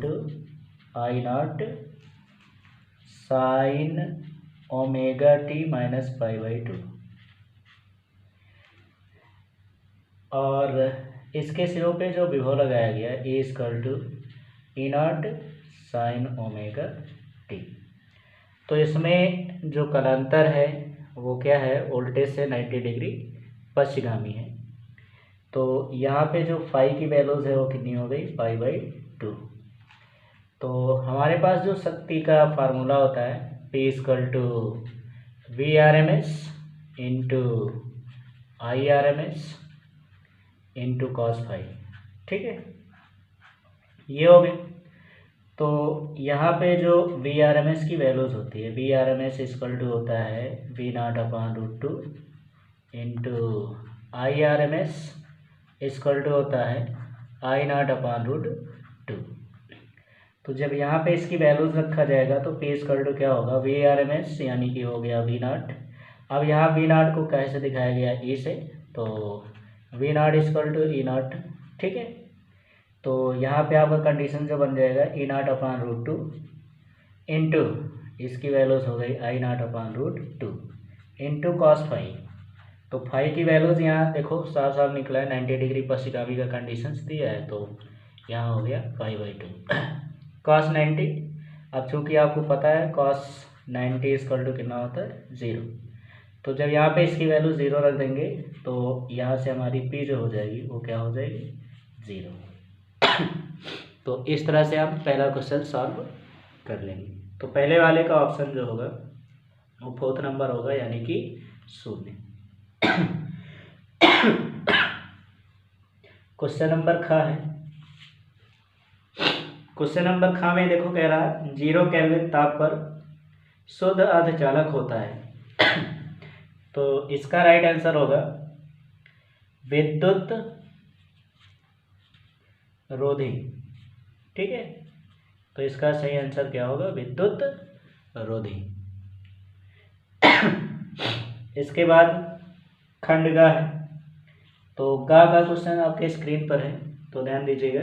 To I naught sine omega t minus pi by 2। और इसके सिरों पे जो विभव लगाया गया ए equal to E naught sine omega t. तो इसमें जो कलांतर है वो क्या है, वोल्टेज से 90 डिग्री पश्चिगामी है। तो यहाँ पे जो फाई की वैल्यूज है वो कितनी हो गई, पाई बाई 2। तो हमारे पास जो शक्ति का फार्मूला होता है P equal to V R M S into I R M S into cos phi, ठीक है, ये हो गए। तो यहाँ पे जो वी आर एम एस की वैल्यूज होती है, V R M S equal to होता है V nought upon root 2 into I R M S equal to होता है आई नॉट अपॉन रूट 2। तो जब यहाँ पे इसकी वैल्यूज रखा जाएगा तो पी इक्वल टू क्या होगा, वी आर एम एस यानी कि हो गया वी नॉट। अब यहाँ वी नॉट को कैसे दिखाया गया, ई से, तो V nought equal to E nought, ठीक है। तो यहाँ पे आपका कंडीशन जो बन जाएगा E naught upon root 2 into इसकी वैल्यूज हो गई I naught upon root 2 into cos phi. तो फाई की वैल्यूज यहाँ देखो साफ साफ निकला है, 90 डिग्री पश्चिगामी का कंडीशन दिया है, तो यहाँ हो गया पाई बाई 2 कॉस 90। अब चूँकि आपको पता है कॉस 90 इक्वल टू कितना होता है, 0। तो जब यहाँ पे इसकी वैल्यू 0 रख देंगे तो यहाँ से हमारी पी जो हो जाएगी वो क्या हो जाएगी, 0। तो इस तरह से हम पहला क्वेश्चन सॉल्व कर लेंगे। तो पहले वाले का ऑप्शन जो होगा वो 4th नंबर होगा, यानी कि 0। क्वेश्चन नंबर ख है। क्वेश्चन नंबर ख में देखो कह रहा है 0 केल्विन ताप पर शुद्ध अर्धचालक होता है। तो इसका राइट आंसर होगा विद्युत रोधी, ठीक है। तो इसका सही आंसर क्या होगा, विद्युत रोधी। इसके बाद खंड गा है। तो गा का क्वेश्चन आपके स्क्रीन पर है, तो ध्यान दीजिएगा।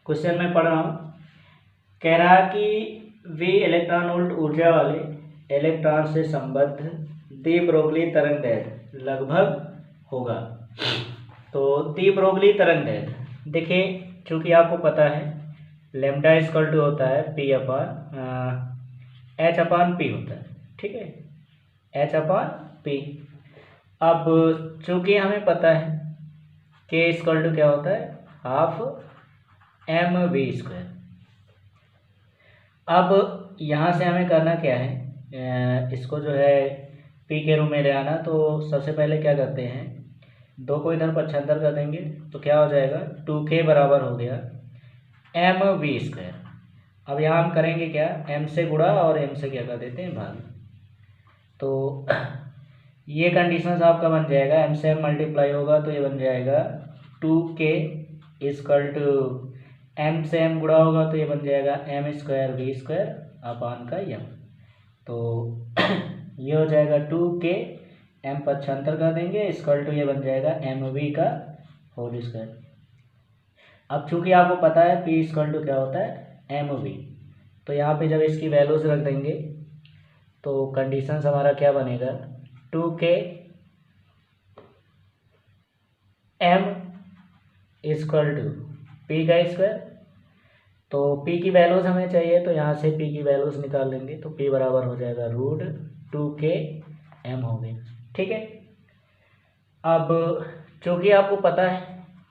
क्वेश्चन में पढ़ रहा हूँ, कह रहा कि वी इलेक्ट्रॉन वोल्ट ऊर्जा वाले इलेक्ट्रॉन से संबद्ध डी ब्रोगली तरंगदैर्घ्य लगभग होगा। तो डी ब्रोगली तरंगदैर्घ्य देखिए, चूँकि आपको पता है लेमडा इक्वल टू होता है P upon H upon P होता है, ठीक है, एच अपॉन पी। अब चूँकि हमें पता है के इक्वल टू क्या होता है, हाफ एम वी स्क्वायर। अब यहाँ से हमें करना क्या है, इसको जो है पी के रूप में ले आना। तो सबसे पहले क्या करते हैं, 2 को इधर पक्षांतर कर देंगे तो क्या हो जाएगा, 2k बराबर हो गया एम वी स्क्वायर। अब यहाँ हम करेंगे क्या, m से गुणा और m से क्या कर देते हैं, भाग। तो ये कंडीशंस आपका बन जाएगा, m से m मल्टीप्लाई होगा तो ये बन जाएगा 2k इक्वल टू m से m गुणा होगा तो ये बन जाएगा m square V square upon का m। तो ये हो जाएगा 2k, m पक्षांतर कर देंगे इक्वल टू ये बन जाएगा एम वी का होल स्क्वायर। अब चूंकि आपको पता है p इक्वल टू क्या होता है, एम वी, तो यहाँ पे जब इसकी वैल्यूज रख देंगे तो कंडीशंस हमारा क्या बनेगा, 2k m equal to P का स्क्वायर। तो p की वैल्यूज हमें चाहिए, तो यहाँ से p की वैल्यूज निकाल लेंगे तो p बराबर हो जाएगा रूट 2k m हो गया, ठीक है। अब चूँकि आपको पता है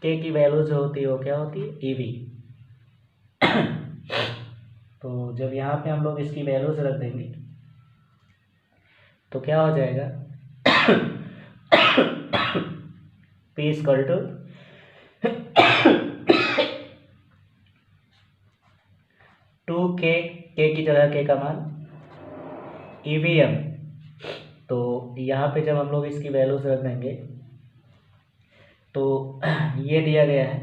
k की वैल्यू जो होती है वो क्या होती है, EV। तो जब यहाँ पे हम लोग इसकी वैल्यूज रख देंगे तो क्या हो जाएगा, p equal to 2k, k की जगह k का मान EVM। तो यहाँ पे जब हम लोग इसकी वैल्यूज रख देंगे तो ये दिया गया है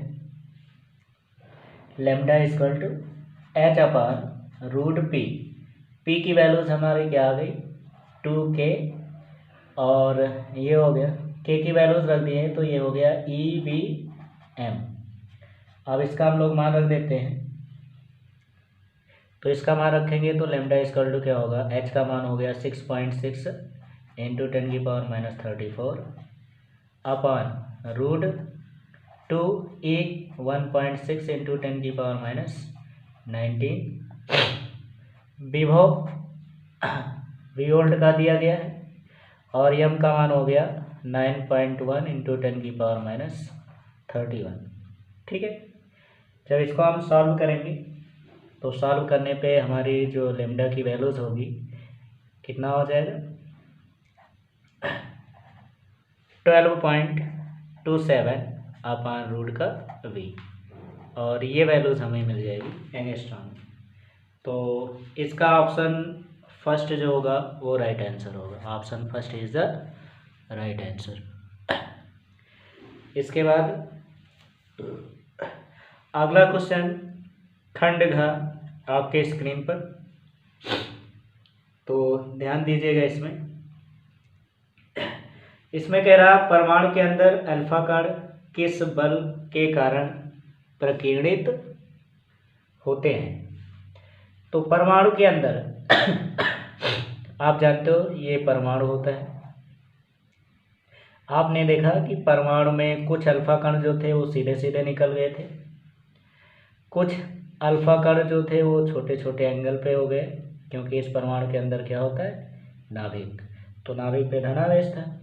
lambda equal to H upon root P. P की वैल्यूज हमारी क्या आ गई, 2k, और ये हो गया k की वैल्यूज रख दिए तो ये हो गया EVM। अब इसका हम लोग मान रख देते हैं तो इसका मान रखेंगे तो लेमडा इक्वल टू क्या होगा, एच का मान हो गया 6.6 into 10⁻34 upon root 2e 1.6 into 10⁻19 विभव वी वोल्ट का दिया गया है और यम का मान हो गया 9.1 इंटू 10⁻31। ठीक है, जब इसको हम सॉल्व करेंगे तो सॉल्व करने पे हमारी जो लेमडा की वैल्यूज होगी कितना हो जाएगा, 12.27 अपॉन रूट का वी, और ये वैल्यूज हमें मिल जाएगी एंगस्ट्रॉम। तो इसका ऑप्शन फर्स्ट जो होगा वो राइट आंसर होगा, option first is the right answer. इसके बाद अगला क्वेश्चन खंड घ आपके स्क्रीन पर, तो ध्यान दीजिएगा। इसमें कह रहा परमाणु के अंदर अल्फा कण किस बल के कारण प्रकीर्णित होते हैं। तो परमाणु के अंदर आप जानते हो ये परमाणु होता है। आपने देखा कि परमाणु में कुछ अल्फा कण जो थे वो सीधे सीधे निकल गए थे, कुछ अल्फा कण जो थे वो छोटे छोटे एंगल पे हो गए, क्योंकि इस परमाणु के अंदर क्या होता है, नाभिक, तो नाभिक पे धनावेश था।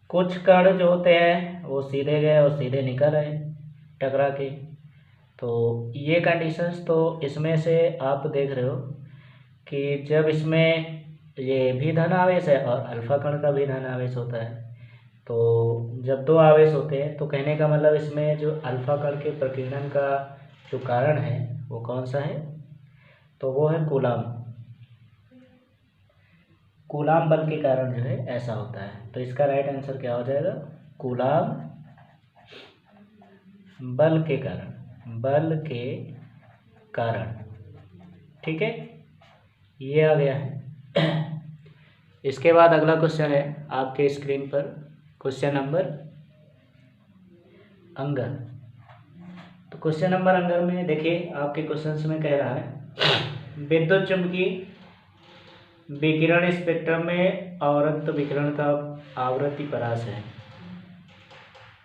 कुछ कण जो होते हैं वो सीधे गए और सीधे निकल रहे टकरा के। तो ये कंडीशंस, तो इसमें से आप देख रहे हो कि जब इसमें ये भी धन आवेश है और अल्फा कण का भी धन आवेश होता है, तो जब दो आवेश होते हैं तो कहने का मतलब इसमें जो अल्फा कण के प्रकीर्णन का जो कारण है वो कौन सा है, तो वो है कूलाम। कूलाम बल के कारण जो है ऐसा होता है। तो इसका राइट आंसर क्या हो जाएगा, कूलाम बल के कारण, बल के कारण। ठीक है, ये आ गया है। इसके बाद अगला क्वेश्चन है आपके स्क्रीन पर, क्वेश्चन नंबर अंगर। तो क्वेश्चन नंबर अंगर में देखिए आपके क्वेश्चंस में कह रहा है विद्युत चुंबकीय विकिरण स्पेक्ट्रम में अवरक्त विकिरण का आवृत्ति परास है।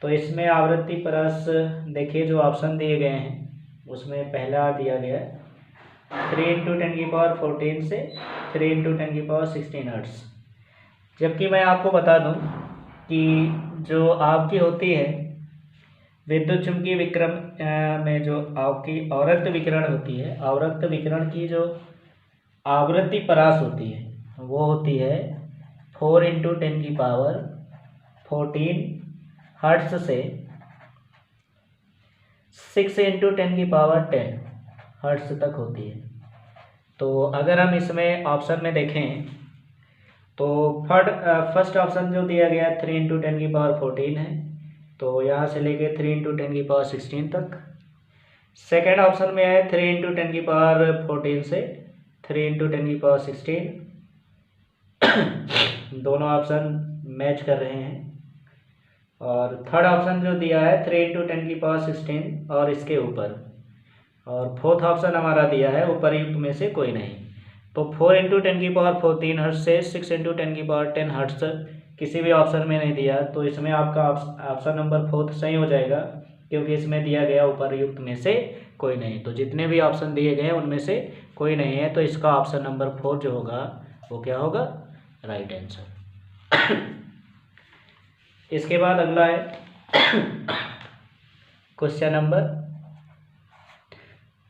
तो इसमें आवृत्ति परास देखिए जो ऑप्शन दिए गए हैं उसमें पहला दिया गया है 3 × 10⁻14 से 3 × 10⁻16 हर्ट्ज। जबकि मैं आपको बता दूं कि जो आपकी होती है विद्युत चुंबकीय विकिरण में जो आपकी अवरक्त विकिरण होती है, अवरक्त विकिरण की जो आवृत्ति परास होती है वो होती है 4 × 10⁻14 हर्ट्ज से 6 × 10⁻10 हर्ट्ज तक होती है। तो अगर हम इसमें ऑप्शन में देखें तो फर्स्ट ऑप्शन जो दिया गया है 3 × 10⁻14 है, तो यहाँ से लेके 3 × 10⁻16 तक। सेकेंड ऑप्शन में है 3 × 10⁻14 से 3 × 10⁻16। दोनों ऑप्शन मैच कर रहे हैं। और थर्ड ऑप्शन जो दिया है 3 × 10⁻16 और इसके ऊपर, और फोर्थ ऑप्शन हमारा दिया है उपरयुक्त में से कोई नहीं। तो 4 × 10⁻14 हर्ट्ज से 6 × 10⁻10 हर्ट्ज किसी भी ऑप्शन में नहीं दिया, तो इसमें आपका ऑप्शन नंबर फोर्थ सही हो जाएगा, क्योंकि इसमें दिया गया उपरयुक्त में से कोई नहीं। तो जितने भी ऑप्शन दिए गए हैं उनमें से कोई नहीं है, तो इसका ऑप्शन नंबर 4 जो होगा वो क्या होगा, राइट आंसर। इसके बाद अगला है क्वेश्चन नंबर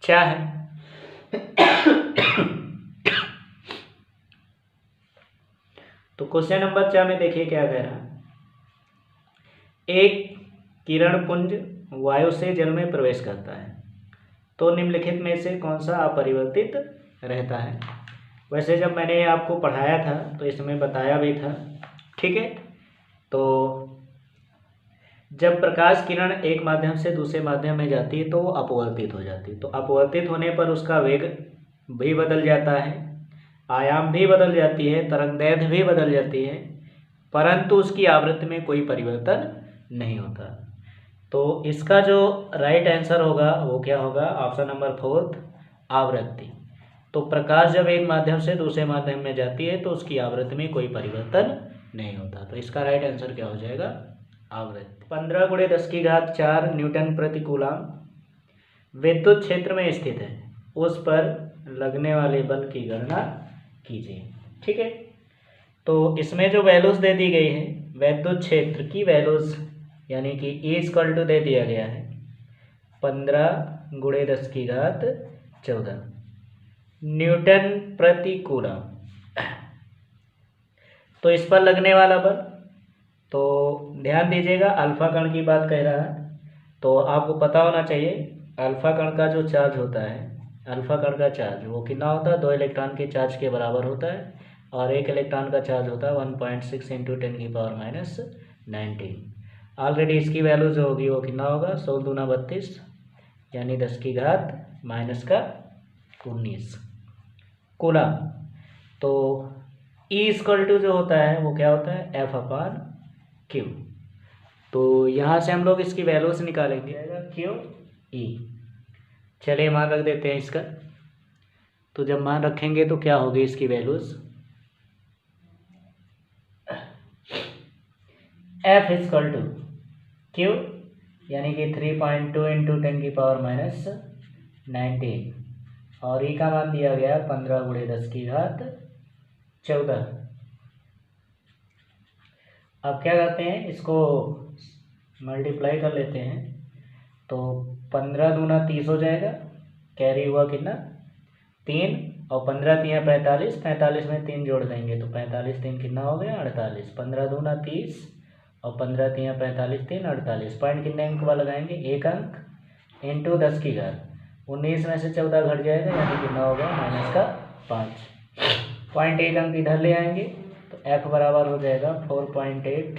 4 है। तो क्वेश्चन नंबर 4 में देखिए क्या कह रहा है, एक किरण पुंज वायु से जल में प्रवेश करता है, तो निम्नलिखित में से कौन सा अपरिवर्तित रहता है। वैसे जब मैंने आपको पढ़ाया था तो इसमें बताया भी था। ठीक है, तो जब प्रकाश किरण एक माध्यम से दूसरे माध्यम में जाती है तो वो अपवर्तित हो जाती है। तो अपवर्तित होने पर उसका वेग भी बदल जाता है, आयाम भी बदल जाती है, तरंगदैर्घ्य भी बदल जाती है, परंतु उसकी आवृत्ति में कोई परिवर्तन नहीं होता। तो इसका जो राइट आंसर होगा वो क्या होगा, ऑप्शन नंबर 4 आवृत्ति। तो प्रकाश जब एक माध्यम से दूसरे माध्यम में जाती है तो उसकी आवृत्ति में कोई परिवर्तन नहीं होता। तो इसका राइट आंसर क्या हो जाएगा? आवृत्ति। 15 × 10⁴ न्यूटन प्रति कूलम विद्युत क्षेत्र में स्थित है, उस पर लगने वाले बल की गणना कीजिए। ठीक है, तो इसमें जो वैल्यूज दे दी गई है विद्युत क्षेत्र की वैल्यूज, यानी कि E दे दिया गया है 15 × 10⁴ न्यूटन प्रति कूलम। तो इस पर लगने वाला बल, तो ध्यान दीजिएगा अल्फा कण की बात कह रहा है, तो आपको पता होना चाहिए अल्फा कण का जो चार्ज होता है, अल्फा कण का चार्ज वो कितना होता है? 2 इलेक्ट्रॉन के चार्ज के बराबर होता है, और 1 इलेक्ट्रॉन का चार्ज होता है 1.6 × 10⁻⁹ ऑलरेडी इसकी वैल्यू जो होगी वो कितना होगा? 16 दूना 32, यानी 10⁻⁻19 कूलम। तो E जो होता है वो क्या होता है? F/Q। तो यहाँ से हम लोग इसकी वैल्यूज निकालेंगे, QE। चलिए मान रख देते हैं इसका। तो जब मान रखेंगे तो क्या होगी इसकी वैल्यूज? F Q यानी कि 3.2 × 10⁻⁹ और E का मान दिया गया 15 × 10⁻14। अब क्या करते हैं, इसको मल्टीप्लाई कर लेते हैं। तो 15 दूना 30 हो जाएगा, कैरी हुआ कितना? 3, और 15 × 3 = 45, 45 में 3 जोड़ देंगे तो 45 3 कितना हो गया? 48। 15 दूना 30 और 15 × 3 = 45, 3 48। पॉइंट कितने अंक वाला लगाएंगे? 1 अंक इंटू 10⁻19 में से 14 घट जाएगा, यानी कितना होगा? -5। पॉइंट 1 अंक इधर ले आएंगे तो F बराबर हो जाएगा 4.8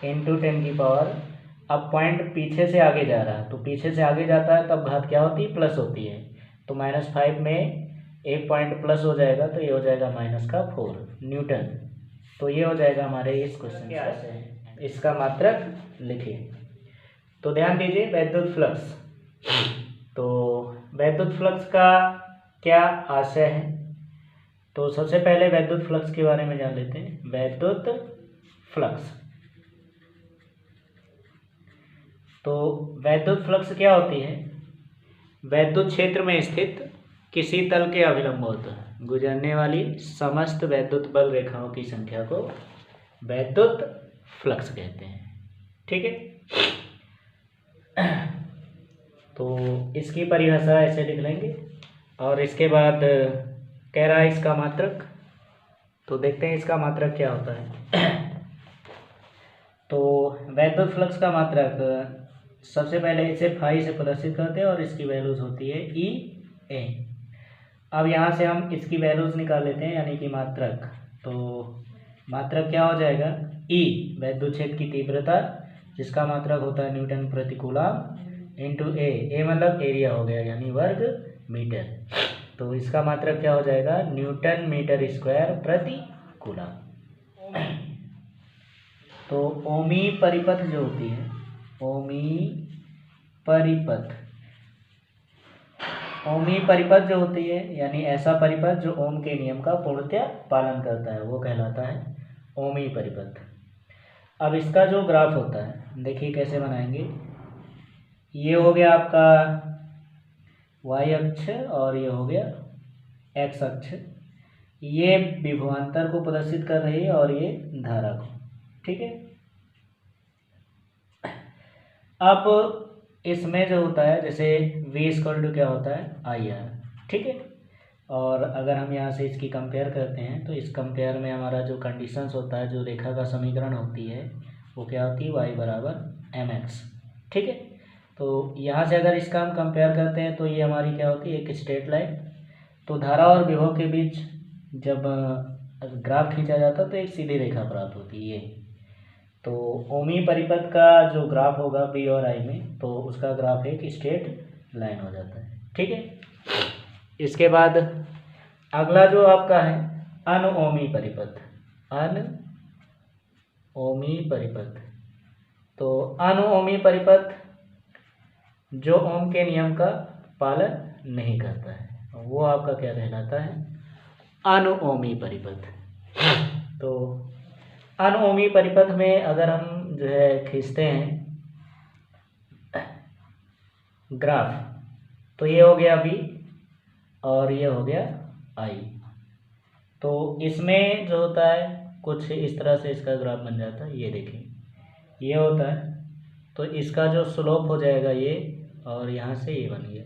इंटू 10⁻। अब पॉइंट पीछे से आगे जा रहा है, तो पीछे से आगे जाता है तब घात क्या होती है? प्लस होती है। तो -5 में एक पॉइंट प्लस हो जाएगा, तो ये हो जाएगा -4 न्यूटन। तो ये हो जाएगा हमारे इस क्वेश्चन का। इसका मात्रक लिखिए। तो ध्यान दीजिए वैद्युत फ्लक्स। तो वैद्युत फ्लक्स का क्या आशय है? तो सबसे पहले वैद्युत फ्लक्स के बारे में जान लेते हैं। वैद्युत फ्लक्स, तो वैद्युत फ्लक्स क्या होती है? वैद्युत क्षेत्र में स्थित किसी तल के अभिलंबवतः गुजरने वाली समस्त वैद्युत बल रेखाओं की संख्या को वैद्युत फ्लक्स कहते हैं। ठीक है, तो इसकी परिभाषा ऐसे लिख लेंगे। और इसके बाद कह रहा है इसका मात्रक, तो देखते हैं इसका मात्रक क्या होता है। तो वैद्युत फ्लक्स का मात्रक सबसे पहले इसे फाई से प्रदर्शित करते हैं और इसकी वैल्यूज होती है EA। अब यहाँ से हम इसकी वैल्यूज निकाल लेते हैं, यानी कि मात्रक। तो मात्रक क्या हो जाएगा? E वैद्युत क्षेत्र की तीव्रता, जिसका मात्रक होता है न्यूटन प्रति कूलम, इंटू A मतलब एरिया हो गया, यानी वर्ग मीटर। तो इसका मात्रक क्या हो जाएगा? न्यूटन मीटर स्क्वायर प्रति कूलम। तो ओमी परिपथ जो होती है, ओमी परिपथ जो होती है, यानी ऐसा परिपथ जो ओम के नियम का पूर्णतः पालन करता है, वो कहलाता है ओमी परिपथ। अब इसका जो ग्राफ होता है देखिए कैसे बनाएंगे। ये हो गया आपका y अक्ष और ये हो गया x अक्ष। ये विभवांतर को प्रदर्शित कर रही है और ये धारा को। ठीक है, अब इसमें जो होता है जैसे V क्या होता है? IR। ठीक है, और अगर हम यहाँ से इसकी कंपेयर करते हैं तो इस कंपेयर में हमारा जो कंडीशंस होता है, जो रेखा का समीकरण होती है, वो क्या होती है? y = mx। ठीक है, तो यहाँ से अगर इसका हम कंपेयर करते हैं तो ये हमारी क्या होती है? एक स्ट्रेट लाइन। तो धारा और विभव के बीच जब ग्राफ खींचा जाता है तो एक सीधी रेखा प्राप्त होती है। तो ओमी परिपथ का जो ग्राफ होगा B और I में, तो उसका ग्राफ एक स्ट्रेट लाइन हो जाता है। ठीक है, इसके बाद अगला जो आपका है अनओमी परिपथ। अनओमी परिपथ, तो अनओमी परिपथ जो ओम के नियम का पालन नहीं करता है। वो आपका क्या कहलाता है, अनुओमी परिपथ। तो अनुओमी परिपथ में अगर हम जो है खींचते हैं ग्राफ, तो ये हो गया V और ये हो गया I। तो इसमें जो होता है कुछ इस तरह से इसका ग्राफ बन जाता है, ये देखिए ये होता है। तो इसका जो स्लोप हो जाएगा ये, और यहाँ से ये बन गया।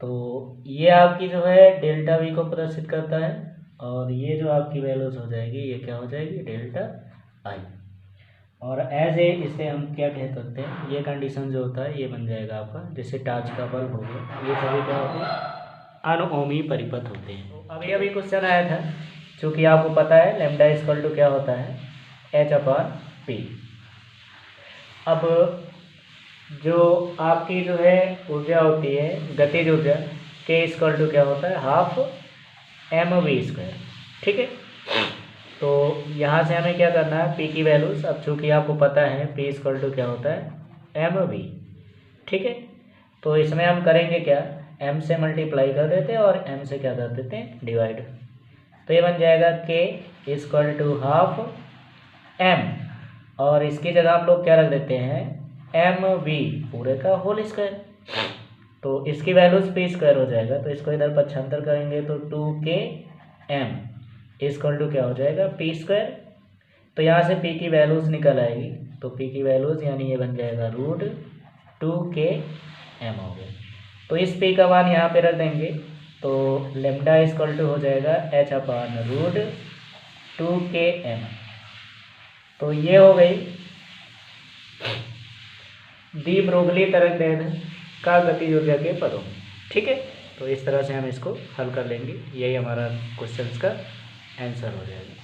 तो ये आपकी जो है डेल्टा V को प्रदर्शित करता है, और ये जो आपकी वैल्यूज हो जाएगी ये क्या हो जाएगी, डेल्टा I। और एज ए इसे हम क्या कह सकते हैं, ये कंडीशन जो होता है ये बन जाएगा आपका, जैसे टार्च का बल्ब हो गया, ये सभी क्या होते हैं, अनुओमी परिपथ होते हैं। तो अभी क्वेश्चन आया था, चूँकि आपको पता है लैम्डा इक्वल टू क्या होता है, H/P। अब जो आपकी जो है ऊर्जा होती है, गतिज ऊर्जा, K इक्वल टू क्या होता है, हाफ mv²। ठीक है, तो यहाँ से हमें क्या करना है, P की वैल्यूज, अब चूँकि आपको पता है P इक्वल टू क्या होता है, mv। ठीक है, तो इसमें हम करेंगे क्या, m से मल्टीप्लाई कर देते हैं और m से क्या कर देते हैं, डिवाइड। तो ये बन जाएगा K equal to half m, और इसकी जगह हम लोग क्या रख देते हैं, mv पूरे का होल स्क्वायर। तो इसकी वैल्यूज p² हो जाएगा, तो इसको इधर पक्षांतर करेंगे तो 2km इक्वल टू क्या हो जाएगा, p²। तो यहाँ से p की वैल्यूज निकल आएगी, तो p की वैल्यूज यानी ये बन जाएगा √2km हो गया। तो इस p का मान यहाँ पे रख देंगे, तो लैम्डा इक्वल टू हो जाएगा h/√2km। तो ये हो गई दी ब्रोगली तरंगदैर्घ्य का गतिज ऊर्जा के पदों में। ठीक है, तो इस तरह से हम इसको हल कर लेंगे, यही हमारा क्वेश्चन का आंसर हो जाएगा।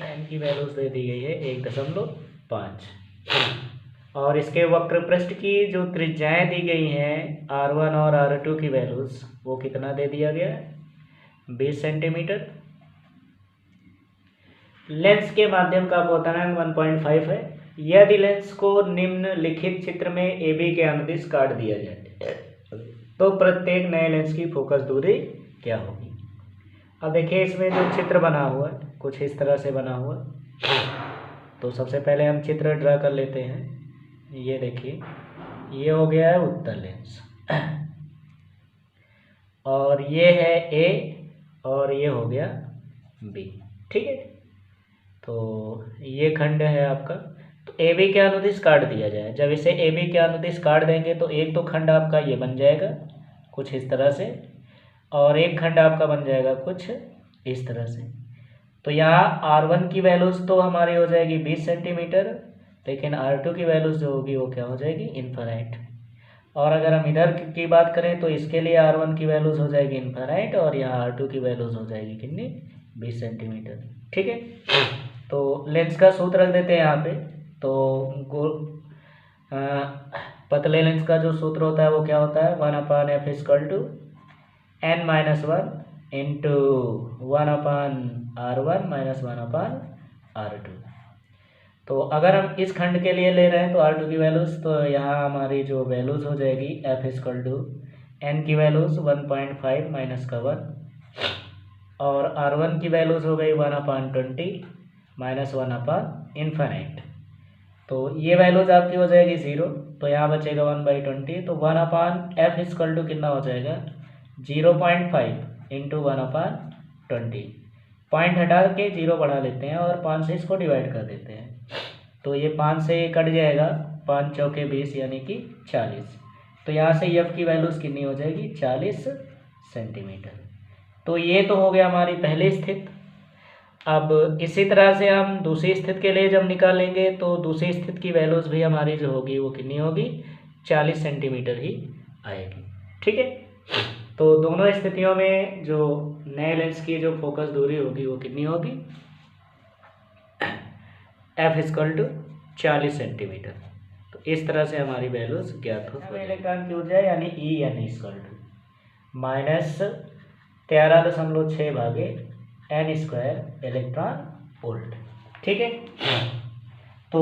एन की वैल्यूज दे दी गई है 1.5, और इसके वक्र पृष्ठ की जो त्रिज्याएं दी गई हैं R1 और R2 की वैल्यूज, वो कितना दे दिया गया है, 20 सेंटीमीटर। लेंस के माध्यम का अपवर्तनांक 1.5 है। यदि लेंस को निम्नलिखित चित्र में AB के अनुदिश काट दिया जाए तो प्रत्येक नए लेंस की फोकस दूरी क्या होगी। अब देखिए इसमें जो चित्र बना हुआ है कुछ इस तरह से बना हुआ। तो सबसे पहले हम चित्र ड्रा कर लेते हैं। ये देखिए ये हो गया है उत्तल लेंस और ये है A और ये हो गया B। ठीक है, तो ये खंड है आपका। तो AB के अनुदिश काट दिया जाए। जब इसे AB के अनुदिश काट देंगे तो एक तो खंड आपका ये बन जाएगा कुछ इस तरह से, और एक खंड आपका बन जाएगा कुछ इस तरह से। तो यहाँ R1 की वैल्यूज तो हमारी हो जाएगी 20 सेंटीमीटर, लेकिन R2 की वैल्यूज जो होगी वो क्या हो जाएगी, इन्फिनाइट। और अगर हम इधर की बात करें तो इसके लिए R1 की वैल्यूज हो जाएगी इन्फिनाइट और यहाँ R2 की वैल्यूज हो जाएगी कितनी, 20 सेंटीमीटर। ठीक है, तो लेंस का सूत्र रख देते हैं यहाँ पे। तो पतले लेंस का जो सूत्र होता है वो क्या होता है, 1/f = n-1 into 1/r1 - 1/r2। तो अगर हम इस खंड के लिए ले रहे हैं तो R2 की वैल्यूज, तो यहाँ हमारी जो वैल्यूज हो जाएगी f = n की वैल्यूज 1.5 - 1 और R1 की वैल्यूज हो गई 1/20 - 1/∞। तो ये वैल्यूज आपकी हो जाएगी 0, तो यहाँ बचेगा 1/20। तो 1/f कितना हो जाएगा, 0.5 इंटू 1/20। पॉइंट हटा के 0 बढ़ा लेते हैं और 5 से इसको डिवाइड कर देते हैं। तो ये 5 से कट जाएगा, 5 चौके 20 यानी कि 40। तो यहाँ से f की वैल्यूज कितनी हो जाएगी, 40 सेंटीमीटर। तो ये तो हो गया हमारी पहली स्थिति। अब इसी तरह से हम दूसरी स्थिति के लिए जब निकालेंगे तो दूसरी स्थिति की वैल्यूज भी हमारी जो होगी वो कितनी होगी, 40 सेंटीमीटर ही आएगी। ठीक है, तो दोनों स्थितियों में जो नए लेंस की जो फोकस दूरी होगी वो कितनी होगी, f = 40 सेंटीमीटर। तो इस तरह से हमारी वैल्यूज ज्ञात हो। इलेक्ट्रॉन की ऊर्जा यानी EN = -13.6 भागे n² इलेक्ट्रॉन वोल्ट। ठीक है, तो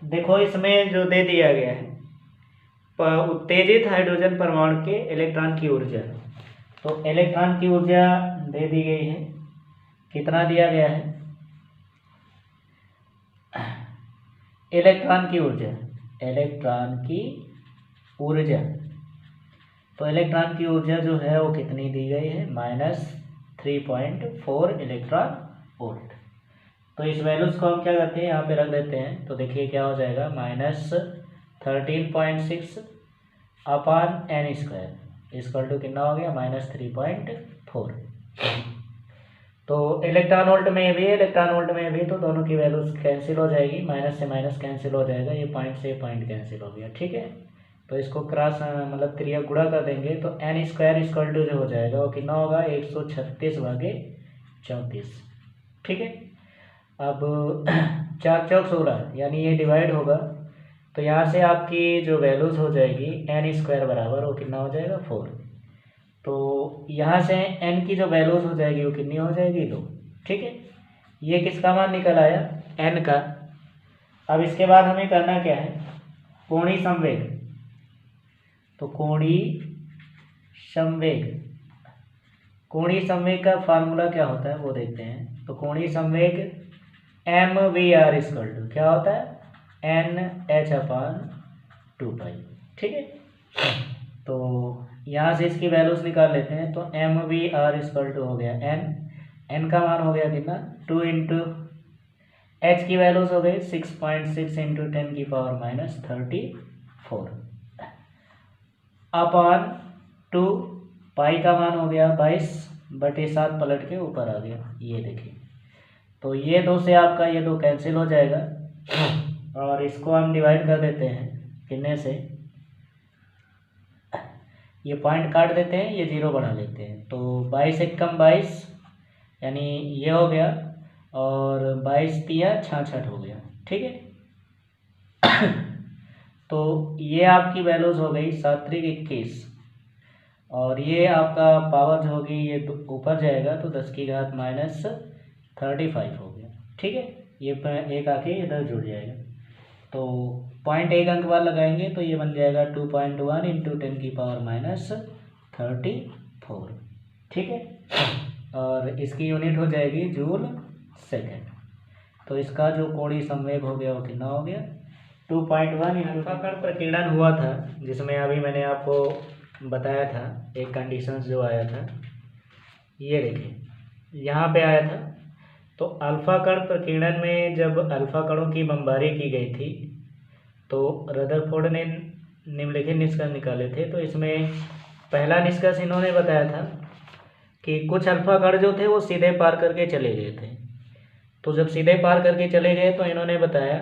देखो इसमें जो दे दिया गया है उत्तेजित हाइड्रोजन परमाणु के इलेक्ट्रॉन की ऊर्जा तो इलेक्ट्रॉन की ऊर्जा दे दी गई है, कितना दिया गया है? इलेक्ट्रॉन की ऊर्जा, इलेक्ट्रॉन की ऊर्जा, तो इलेक्ट्रॉन की ऊर्जा जो है वो कितनी दी गई है? -3.4 इलेक्ट्रॉन वोल्ट। तो इस वैल्यूज को हम क्या करते हैं, यहाँ पे रख देते हैं। तो देखिए क्या हो जाएगा, -13.6 upon n square equal to कितना हो गया? -3.4। तो इलेक्ट्रॉन वोल्ट में भी, इलेक्ट्रॉन वोल्ट में भी, तो दोनों की वैल्यूज कैंसिल हो जाएगी, माइनस से माइनस कैंसिल हो जाएगा, ये पॉइंट से पॉइंट कैंसिल हो गया। ठीक है, तो इसको क्रॉस मतलब त्रिया गुणा कर देंगे तो n स्क्वायर इक्वल टू जो हो जाएगा वो कितना होगा? 136/34। ठीक है, अब 4 चौक 16 यानी ये डिवाइड होगा, तो यहाँ से आपकी जो वैल्यूज हो जाएगी n स्क्वायर बराबर वो कितना हो जाएगा? 4। तो यहाँ से n की जो वैल्यूज हो जाएगी वो कितनी हो जाएगी? 2। ठीक है, ये किसका मान निकल आया? n का। अब इसके बाद हमें करना क्या है? कोणीय संवेग। तो कोणीय संवेग, कोणीय संवेग का फार्मूला क्या होता है वो देखते हैं। तो कोणीय संवेग mvr इक्वल टू क्या होता है? NH/2π। ठीक है, तो यहाँ से इसकी वैल्यूज निकाल लेते हैं। तो mvr इक्वल टू हो गया n का मान हो गया कितना? 2 इंटू h की वैल्यूज हो गई 6.6 इंटू 10⁻34 अपॉन 2, पाई का मान हो गया 22/7 पलट के ऊपर आ गया। ये देखिए, तो ये 2 से आपका ये 2 कैंसिल हो जाएगा और इसको हम डिवाइड कर देते हैं कितने से? ये पॉइंट काट देते हैं, ये 0 बना लेते हैं। तो 22 एकम 22 यानी ये हो गया, और 22 तिया 66 हो गया। ठीक है, तो ये आपकी वैल्यूज हो गई 7 × 21, और ये आपका पावर जो होगी ये ऊपर जाएगा तो 10⁻35 हो गया। ठीक है, ये एक आके इधर जुड़ जाएगा, तो 0.1 अंक बाद लगाएंगे तो ये बन जाएगा 2.1 इंटू 10⁻34। ठीक है, और इसकी यूनिट हो जाएगी जूल सेकेंड। तो इसका जो कोणीय संवेग हो गया वो कितना हो गया? 2.1 अल्फा कण प्रकीर्णन हुआ था, जिसमें अभी मैंने आपको बताया था एक कंडीशंस जो आया था, ये देखिए यहाँ पे आया था। तो अल्फा कण प्रकीर्णन में जब अल्फा कणों की बमबारी की गई थी तो रदरफोर्ड ने निम्नलिखित निष्कर्ष निकाले थे। तो इसमें पहला निष्कर्ष इन्होंने बताया था कि कुछ अल्फा कण जो थे वो सीधे पार करके चले गए थे। तो जब सीधे पार करके चले गए तो इन्होंने बताया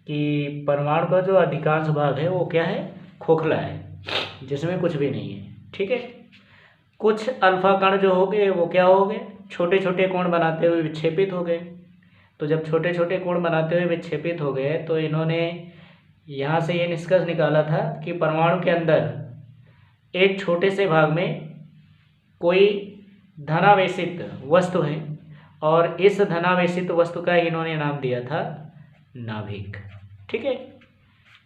कि परमाणु का जो अधिकांश भाग है वो क्या है? खोखला है, जिसमें कुछ भी नहीं है। ठीक है, कुछ अल्फा कण जो हो गए वो क्या हो गए? छोटे छोटे कोण बनाते हुए विक्षेपित हो गए। तो जब छोटे छोटे कोण बनाते हुए विक्षेपित हो गए तो इन्होंने यहाँ से ये निष्कर्ष निकाला था कि परमाणु के अंदर एक छोटे से भाग में कोई धनावेशित वस्तु है, और इस धनावेशित वस्तु का इन्होंने नाम दिया था नाभिक। ठीक है,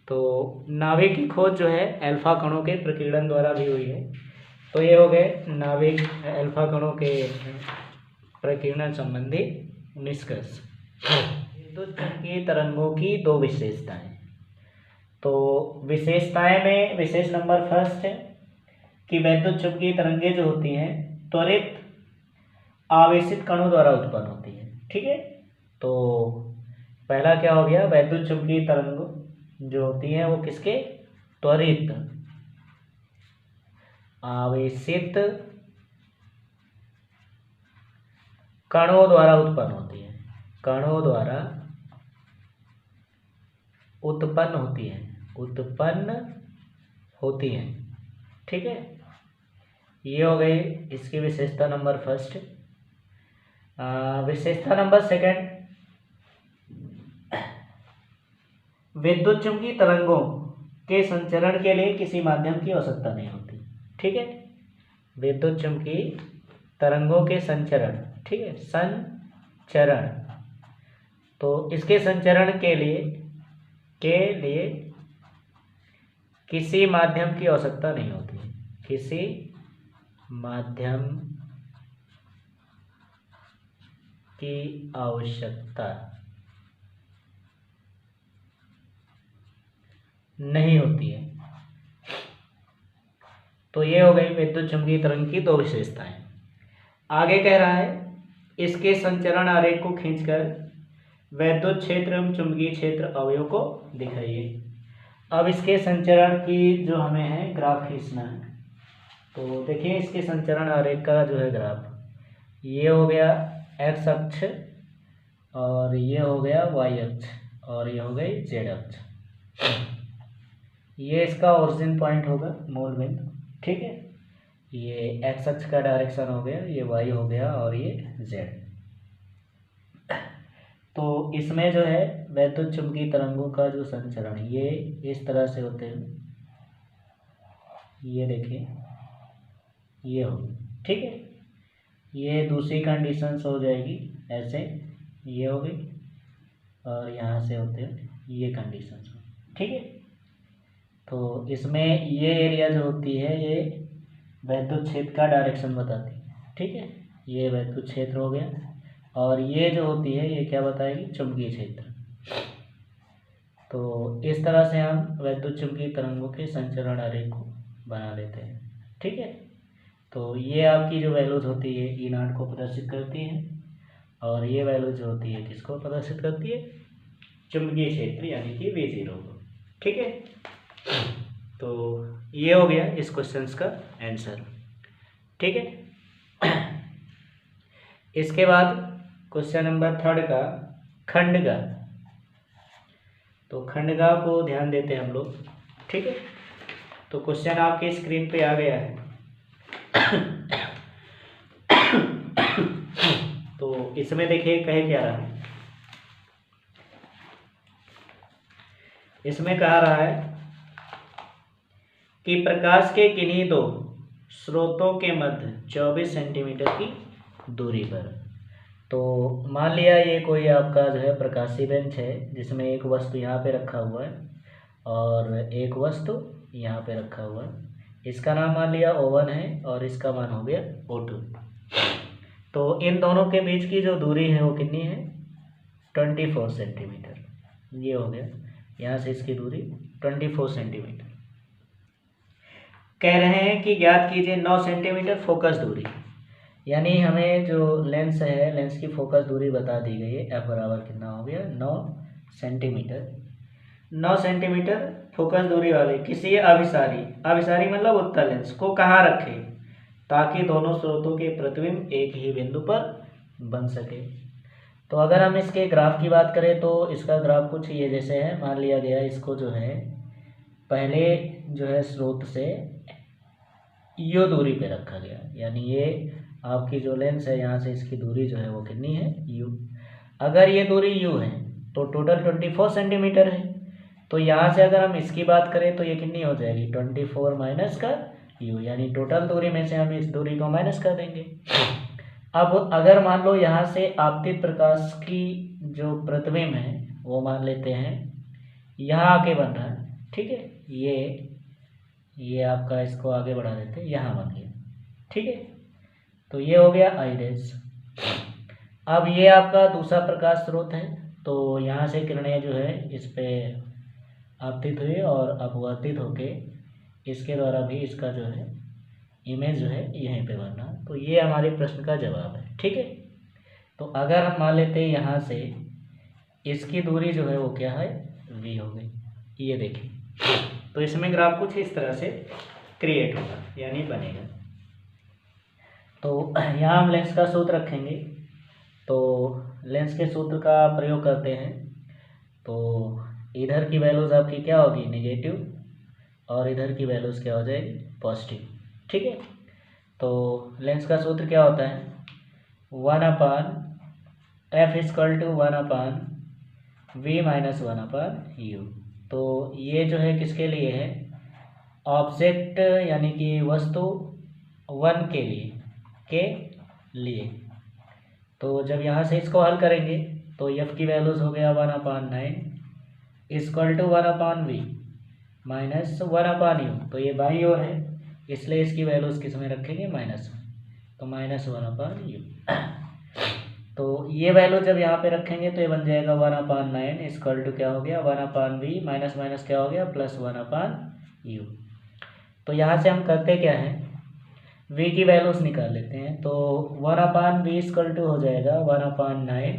तो नाभिक की खोज जो है अल्फा कणों के प्रकीर्णन द्वारा भी हुई है। तो ये हो गए नाभिक अल्फा कणों के प्रकीर्णन संबंधी निष्कर्ष। विद्युत चुम्बकीय तरंगों की 2 विशेषताएं। तो विशेषताएं में विशेष नंबर फर्स्ट है कि वैद्युत चुम्बकीय तरंगें जो होती हैं त्वरित आवेशित कणों द्वारा उत्पन्न होती है। ठीक है, तो पहला क्या हो गया? वैद्युत चुम्बकीय तरंग जो होती है वो किसके? त्वरित आवेशित कणों द्वारा उत्पन्न होती है, कणों द्वारा उत्पन्न होती है, उत्पन्न होती है। ठीक है, ये हो गई इसकी विशेषता नंबर फर्स्ट। विशेषता नंबर सेकंड, विद्युत चुम्बकीय तरंगों के संचरण के लिए किसी माध्यम की आवश्यकता नहीं होती। ठीक है, विद्युत चुम्बकीय तरंगों के संचरण, ठीक है, संचरण, तो इसके संचरण के लिए किसी माध्यम की आवश्यकता नहीं होती, किसी माध्यम की आवश्यकता नहीं होती है। तो ये हो गई विद्युत चुम्बकीय तरंग की दो विशेषताएं। आगे कह रहा है इसके संचरण आरेख को खींचकर वैद्युत क्षेत्र एवं चुंबकीय क्षेत्र अवयव को दिखाइए। अब इसके संचरण की जो हमें है ग्राफ खींचना है। तो देखिए इसके संचरण आरेख का जो है ग्राफ, ये हो गया एक्स अक्ष और ये हो गया वाई अक्ष और ये हो गई जेड अक्ष। ये इसका ओरिजिन पॉइंट होगा, मूल बिंदु, ठीक है। ये एक्स अक्ष का डायरेक्शन हो गया, ये वाई हो गया और ये जेड। तो इसमें जो है वैद्युत चुम्बकीय तरंगों का जो संचरण ये इस तरह से होते हैं, ये देखिए ये हो, ठीक है। ये दूसरी कंडीशंस हो जाएगी ऐसे, ये हो गई और यहाँ से होते हैं ये कंडीशंस, ठीक है। तो इसमें ये एरिया जो होती है ये वैद्युत क्षेत्र का डायरेक्शन बताती है, ठीक है। ये वैद्युत क्षेत्र हो गया और ये जो होती है ये क्या बताएगी, चुंबकीय क्षेत्र। तो इस तरह से हम वैद्युत चुम्बकीय तरंगों के संचरण आरेख को बना लेते हैं, ठीक है। तो ये आपकी जो वैल्यूज होती है ई नॉट को प्रदर्शित करती है और ये वैल्यूज जो होती है किसको प्रदर्शित करती है, चुंबकीय क्षेत्र यानी कि V0 को, ठीक है। तो ये हो गया इस क्वेश्चन का आंसर, ठीक है। इसके बाद क्वेश्चन नंबर 3 का खंडगा। तो खंडगा को ध्यान देते हैं हम लोग, ठीक है। तो क्वेश्चन आपके स्क्रीन पे आ गया है। तो इसमें देखिए कहे क्या रहा है, इसमें कहा रहा है कि प्रकाश के किन्हीं दो स्रोतों के मध्य 24 सेंटीमीटर की दूरी पर। तो मान लिया ये कोई आपका जो है प्रकाशीय बेंच है जिसमें एक वस्तु यहाँ पे रखा हुआ है और एक वस्तु यहाँ पे रखा हुआ है। इसका नाम मान लिया O1 है और इसका मान हो गया O2। तो इन दोनों के बीच की जो दूरी है वो कितनी है, 24 सेंटीमीटर। ये हो गया, यहाँ से इसकी दूरी 24 सेंटीमीटर। कह रहे हैं कि ज्ञात कीजिए 9 सेंटीमीटर फोकस दूरी, यानी हमें जो लेंस है लेंस की फोकस दूरी बता दी गई है, एफ बराबर कितना हो गया 9 सेंटीमीटर। 9 सेंटीमीटर फोकस दूरी वाले किसी अभिसारी मतलब उत्तल लेंस को कहाँ रखें ताकि दोनों स्रोतों के प्रतिबिंब एक ही बिंदु पर बन सके। तो अगर हम इसके ग्राफ की बात करें तो इसका ग्राफ कुछ ये जैसे है। मान लिया गया इसको जो है पहले जो है स्रोत से यू दूरी पे रखा गया, यानी ये आपकी जो लेंस है यहाँ से इसकी दूरी जो है वो कितनी है यू। अगर ये दूरी यू है तो टोटल 24 सेंटीमीटर है। तो यहाँ से अगर हम इसकी बात करें तो ये कितनी हो जाएगी 24 माइनस का यू, यानी टोटल दूरी में से हम इस दूरी को माइनस कर देंगे। अब अगर मान लो यहाँ से आपतित प्रकाश की जो प्रतिबिंब है वो मान लेते हैं यहाँ आके बन रहा है, ठीक है। ये आपका इसको आगे बढ़ा देते हैं, यहाँ बन गया, ठीक है। तो ये हो गया आई डैश। अब ये आपका दूसरा प्रकाश स्रोत है, तो यहाँ से किरणें जो है इस पे आपतित हुई और अपवर्तित होके इसके द्वारा भी इसका जो है इमेज जो है यहीं पे बनना। तो ये हमारे प्रश्न का जवाब है, ठीक है। तो अगर हम मान लेते हैं यहाँ से इसकी दूरी जो है वो क्या है v हो गई, ये देखिए। तो इसमें ग्राफ कुछ इस तरह से क्रिएट होगा यानी बनेगा। तो यहाँ हम लेंस का सूत्र रखेंगे, तो लेंस के सूत्र का प्रयोग करते हैं। तो इधर की वैल्यूज आपकी क्या होगी नेगेटिव और इधर की वैल्यूज क्या हो जाएगी पॉजिटिव, ठीक है। तो लेंस का सूत्र क्या होता है 1/f = 1/v - 1/u। तो ये जो है किसके लिए है, ऑब्जेक्ट यानी कि वस्तु 1 के लिए। तो जब यहाँ से इसको हल करेंगे तो f की वैल्यूज हो गया 1/9 = 1/v - 1/u। तो ये बाईं ओर है इसलिए इसकी वैल्यूज़ किस में रखेंगे, माइनस में, तो -1/u। तो ये वैल्यू जब यहाँ पे रखेंगे तो ये बन जाएगा 1/9 इक्वल टू क्या हो गया 1/v माइनस माइनस क्या हो गया +1/u। तो यहाँ से हम करते क्या हैं, v की वैल्यूज निकाल लेते हैं। तो 1/v इक्वल टू हो जाएगा 1/9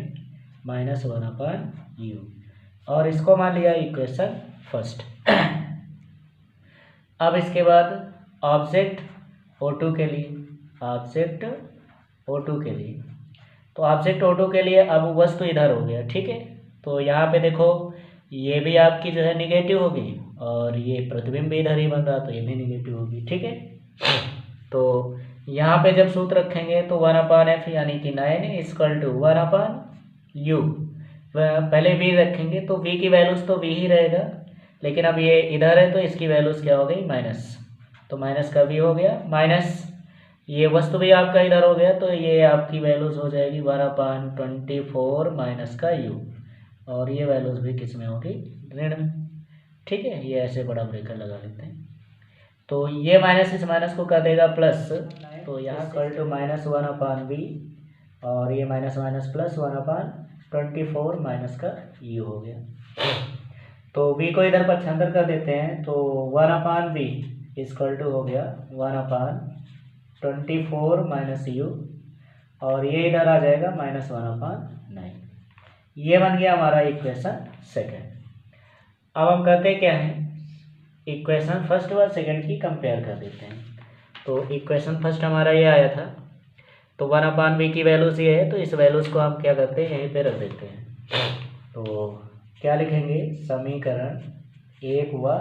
माइनस 1/u, और इसको मान लिया इक्वेशन फर्स्ट। अब इसके बाद ऑब्जेक्ट O2 के लिए, ऑब्जेक्ट O2 के लिए, तो ऑब्जेक्ट O2 के लिए अब वस्तु इधर हो गया, ठीक है। तो यहाँ पे देखो ये भी आपकी जो है निगेटिव होगी, और ये प्रतिबिंब भी इधर ही बन रहा, तो ये भी निगेटिव होगी, ठीक है। तो यहाँ पे जब सूत्र रखेंगे तो 1/f यानी कि 9 इक्वल टू 1/u, पहले v रखेंगे तो v की वैल्यूज तो v ही रहेगा, लेकिन अब ये इधर है तो इसकी वैल्यूज क्या हो गई माइनस, तो माइनस का v हो गया, माइनस ये वस्तु भी आपका इधर हो गया, तो ये आपकी वैल्यूज हो जाएगी 1/24 माइनस का u, और ये वैल्यूज भी किस में होगी, ऋण में, ठीक है। ये ऐसे बड़ा ब्रेकर लगा लेते हैं। तो ये माइनस इस माइनस को कर देगा प्लस, तो यहाँ इक्वल टू -1/v, और ये माइनस माइनस प्लस 1/24 माइनस का u हो गया। तो v को इधर पक्षांतर कर देते हैं, तो 1/v इक्वल टू हो गया 1/24 माइनस u, और ये इधर आ जाएगा -1/9। ये बन गया हमारा इक्वेशन सेकेंड। अब हम करते क्या हैं, इक्वेशन फर्स्ट व सेकंड की कंपेयर कर देते हैं। तो इक्वेशन फर्स्ट हमारा ये आया था, तो 1/v की वैल्यूज ये है, तो इस वैल्यूज को हम क्या करते हैं यहीं पे रख देते हैं। तो क्या लिखेंगे, समीकरण 1 व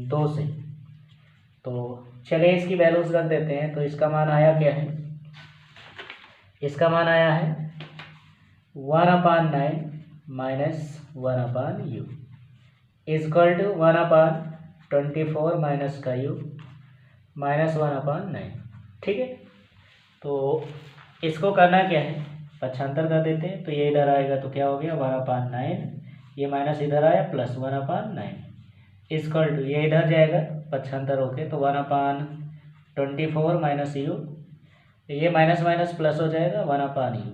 2 से, तो चलिए इसकी वैल्यूज रख देते हैं। तो इसका मान आया क्या है, इसका मान आया है 1/9 minus 1/u equal to 1/24 minus का u माइनस 1/9, ठीक है। तो इसको करना क्या है, पक्षांतर कर देते हैं। तो ये इधर आएगा तो क्या हो गया 1/9, ये माइनस इधर आया प्लस 1/9 इक्वल टू ये इधर जाएगा पक्षांतर होके, तो 1/24 माइनस u, ये माइनस माइनस प्लस हो जाएगा 1/u।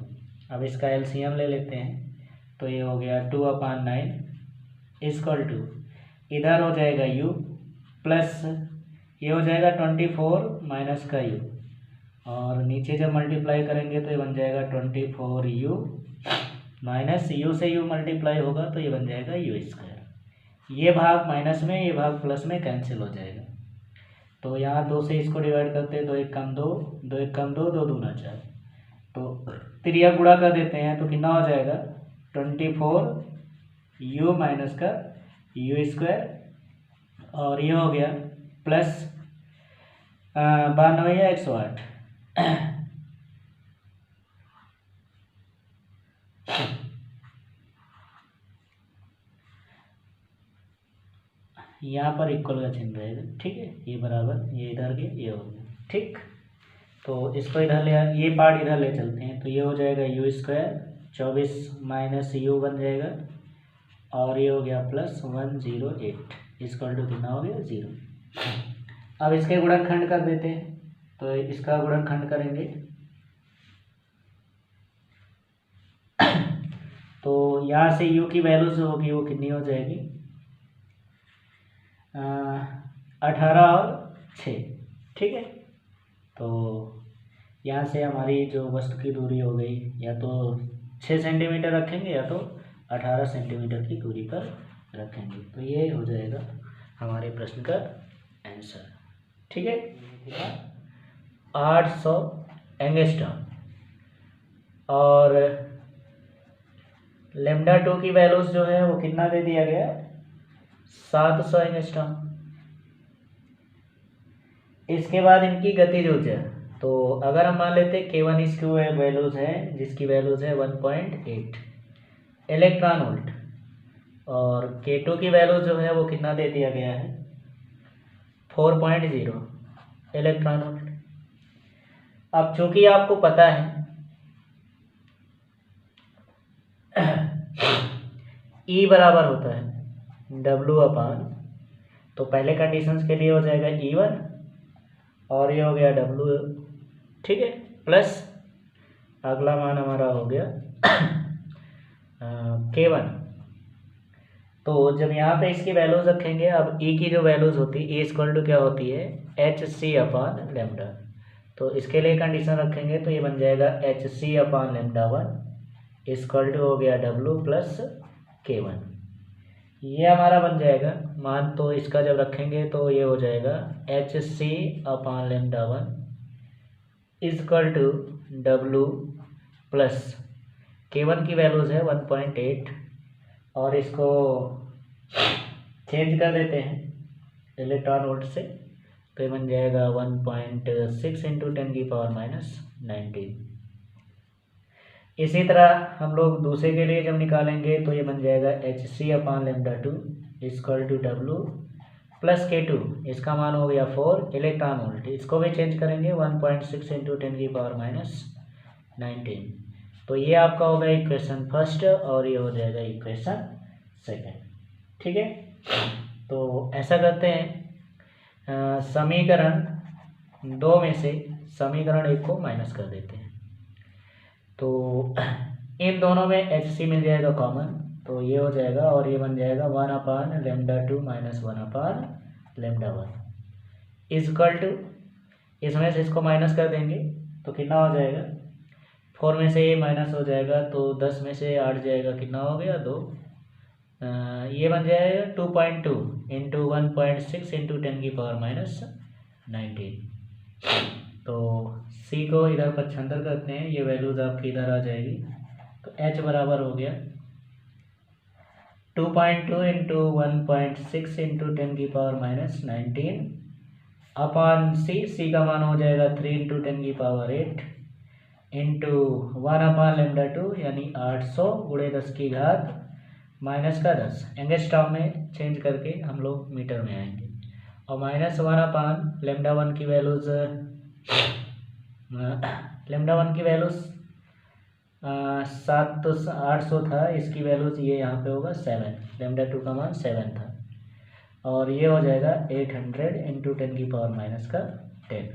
अब इसका एलसीएम ले लेते हैं, तो ये हो गया 2/9 इक्वल टू इधर हो जाएगा u प्लस ये हो जाएगा 24 माइनस का u, और नीचे जब मल्टीप्लाई करेंगे तो ये बन जाएगा 24u माइनस u से u मल्टीप्लाई होगा तो ये बन जाएगा u²। ये भाग माइनस में, ये भाग प्लस में कैंसिल हो जाएगा। तो यहाँ 2 से इसको डिवाइड करते हैं, 2 1 कम 2, 2 1 कम 2, 2 दूना 4, तो त्रिया गुणा कर देते हैं तो कितना हो जाएगा 24u माइनस का u², और ये हो गया प्लस 92 या 108 यहाँ पर इक्वल का चिन्ह रहेगा, ठीक है। ये बराबर, ये इधर के ये हो गया, ठीक। तो इसको इधर ले, ये पार्ट इधर ले चलते हैं, तो ये हो जाएगा u², 24 माइनस u बन जाएगा, और ये हो गया प्लस 108 इक्वल टू कितना हो गया 0। अब इसके गुणनखंड कर देते हैं, तो इसका गुणनखंड करेंगे तो यहाँ से u की वैल्यू जो होगी वो कितनी हो जाएगी 18 और 6, ठीक है। तो यहाँ से हमारी जो वस्तु की दूरी हो गई, या तो 6 सेंटीमीटर रखेंगे या तो 18 सेंटीमीटर की दूरी पर रखेंगे, तो ये हो जाएगा हमारे प्रश्न का आंसर, ठीक है। 800 एंगस्ट्रॉम, और λ2 की वैल्यूज जो है वो कितना दे दिया गया 700 एंगस्ट्रॉम। इसके बाद इनकी गतिज ऊर्जा, तो अगर हम मान लेते K1 इसकी वैल्यूज है, जिसकी वैल्यूज है 1.8 इलेक्ट्रॉन वोल्ट, और K2 की वैल्यू जो है वो कितना दे दिया गया है 4.0 इलेक्ट्रॉन वोल्ट। अब चूंकि आपको पता है E बराबर होता है W/, तो पहले कंडीशंस के लिए हो जाएगा E1 और ये हो गया W, ठीक है, प्लस अगला मान हमारा हो गया K1। तो जब यहाँ पे इसकी वैल्यूज रखेंगे, अब E की जो वैल्यूज होती है, E इक्वल टू क्या होती है, HC अपॉन लेमडा। तो इसके लिए कंडीशन रखेंगे तो ये बन जाएगा HC upon lambda 1 equal to हो गया W प्लस K1। ये हमारा बन जाएगा मान। तो इसका जब रखेंगे तो ये हो जाएगा HC upon lambda 1 equal to W plus K1 की वैल्यूज है 1.8, और इसको चेंज कर देते हैं इलेक्ट्रॉन वोल्ट से, तो ये बन जाएगा 1.6 इंटू 10⁻⁻⁹। इसी तरह हम लोग दूसरे के लिए जब निकालेंगे तो ये बन जाएगा HC upon lambda 2 equal to W plus K2, इसका मान हो गया 4 इलेक्ट्रॉन वोल्ट। इसको भी चेंज करेंगे 1.6 इंटू 10⁻⁻⁹। तो ये आपका होगा इक्वेशन फर्स्ट और ये हो जाएगा इक्वेशन सेकेंड, ठीक है। तो ऐसा करते हैं, समीकरण 2 में से समीकरण 1 को माइनस कर देते हैं। तो इन दोनों में HC मिल जाएगा कॉमन, तो ये हो जाएगा और ये बन जाएगा 1 upon lambda 2 minus 1 upon lambda 1 equal to, इसमें से इसको माइनस कर देंगे तो कितना हो जाएगा, 4 में से ये माइनस हो जाएगा तो 10 में से 8 जाएगा, कितना हो गया 2। ये बन जाएगा 2.2 इंटू 1.6 इंटू 10⁻⁻⁹। तो C को इधर पक्षांतर करते हैं, ये वैल्यूज आपकी इधर आ जाएगी। तो H बराबर हो गया 2.2 इंटू 1.6 इंटू 10⁻⁻⁹ अपॉन C का मान हो जाएगा 3 इंटू 10⁸ इंटू 1 अपान लेमडा 2 यानी 800 गुणे 10 की घात माइनस का 10। एंगस्ट्रॉम टर्म में चेंज करके हम लोग मीटर में आएंगे, और माइनस 1 अपान लेमडा 1 की वैल्यूज, लेमडा 1 की वैल्यूज 800 था, इसकी वैल्यूज ये यहाँ पे होगा 7, लेमडा 2 का मान 7 था, और ये हो जाएगा 800 इंटू 10⁻⁻10।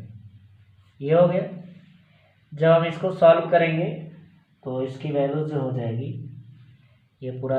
ये हो गया। जब हम इसको सॉल्व करेंगे तो इसकी वैल्यूज हो जाएगी, ये पूरा